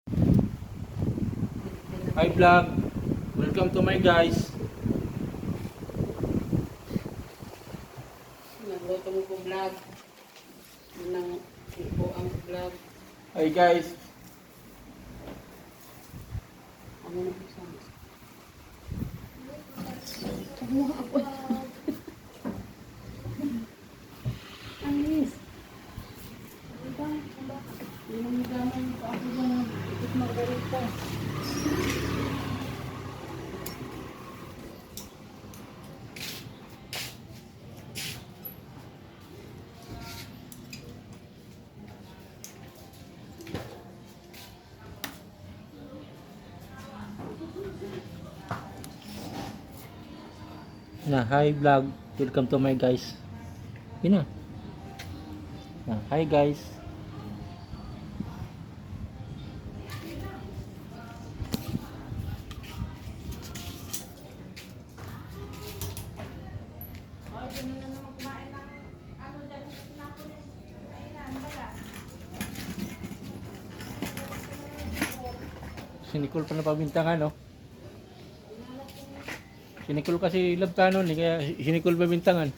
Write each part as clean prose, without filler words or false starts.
Hi vlog, welcome to my guys. Nagluto mo po vlog. Nang po ang vlog. Hi guys. Ano na po sa Kumuha ako. Anis. Yung gamay pa ako dyan. Ikot margarita. Hi vlog, welcome to my guys. Yun na. Hi guys. Si Nicole pa na pabintangan, no? Si Nicole kasi love canon, kaya si Nicole pabintangan.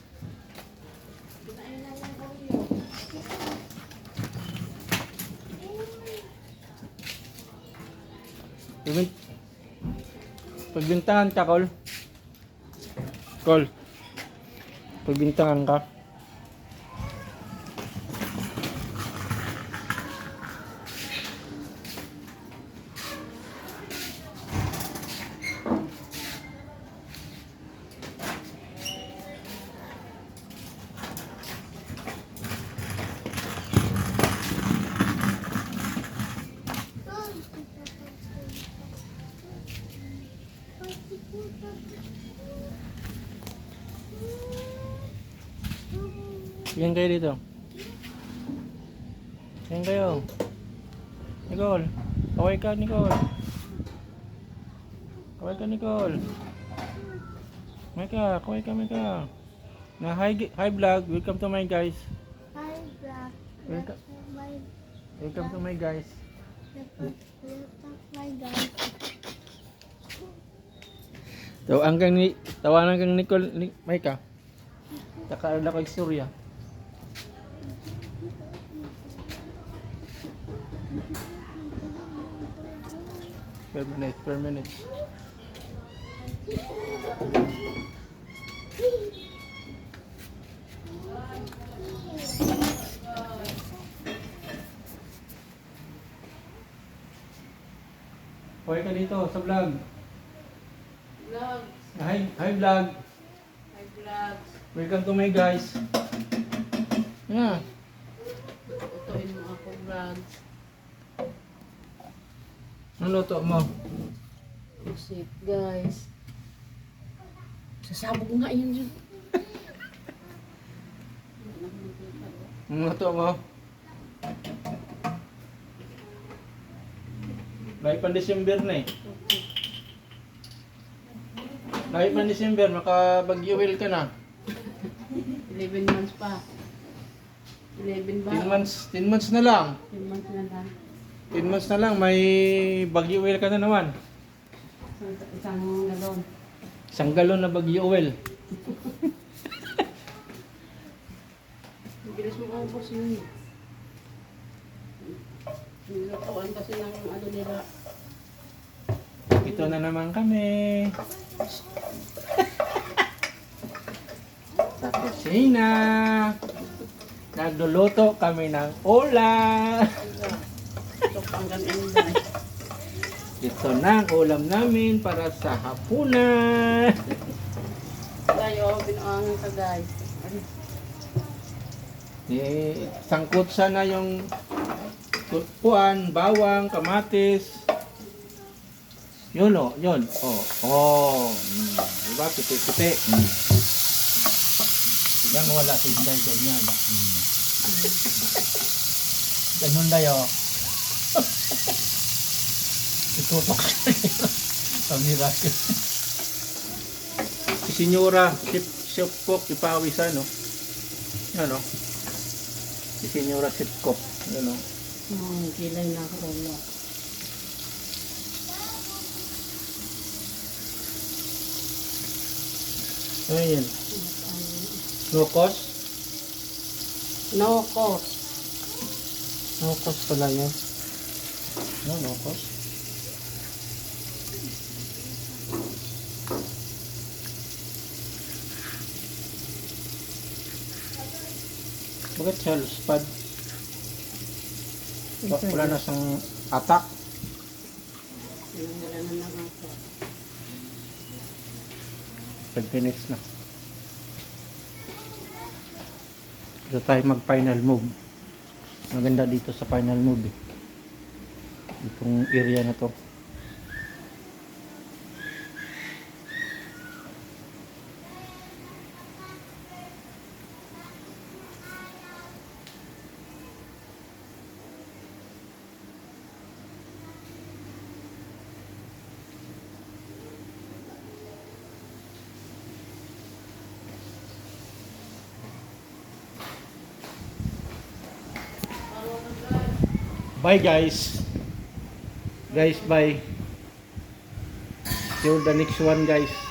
Pagbintangan ka, Col. Col. Pagbintangan ka. Yan kayo dito. Yan kayo. Nicole. Kaway ka, Nicole. Kaway ka, Nicole. Kaway ka. Na hi vlog. Welcome to my guys. Hi, vlog. Welcome. My Welcome to my guys. my guys. Tawanan kang Nicole, Maika. Taka ko istorya. Per minute. Hoy ka dito sa vlog. Vlog. Hi vlog. Hi vlog. Welcome to my guys. Yeah. Utuin mo ako vlog. Anong luto mo? Music guys. Sasabog nga yun yun. Anong luto mo? Lahit pa December na eh. Lahit pa December, makabag-uwil ka na. 11 months pa. 11 ba? 10 months na lang. 10 months na lang. 10 months na lang, may bagyo-oil ka na naman. Isang galon. Isang galon na bagyo-oil. Bilis mo ubos yun. Nilutuan kasi ng ano nila. Ito na naman kami. Tapos na. Nagluluto kami ng ulam. Ito panggan inday. Ito na ang ulam namin para sa hapunan. Tayo, binuangan ka guys. Sangkot sana yung puan, bawang, kamatis. Yun o, yun. Diba? Puti-puti. Yan wala si Hinday ganyan. Ganun dayo. Itutok. Pamira. Si Senyora, Chef Cook, ipawisan, no? Ano? Si Senyora Chef Cook. Ano? Kilay na ako. Ano yan? No cost? No cost. No cost pala yan. No cost. Bakit siya luspad? Wala na siyang atak. Wala na lang ako. 5 minutes na. Dito tayo mag final move. Maganda dito sa final move eh. Itong area na to. Bye guys. Guys, bye. See you the next one guys.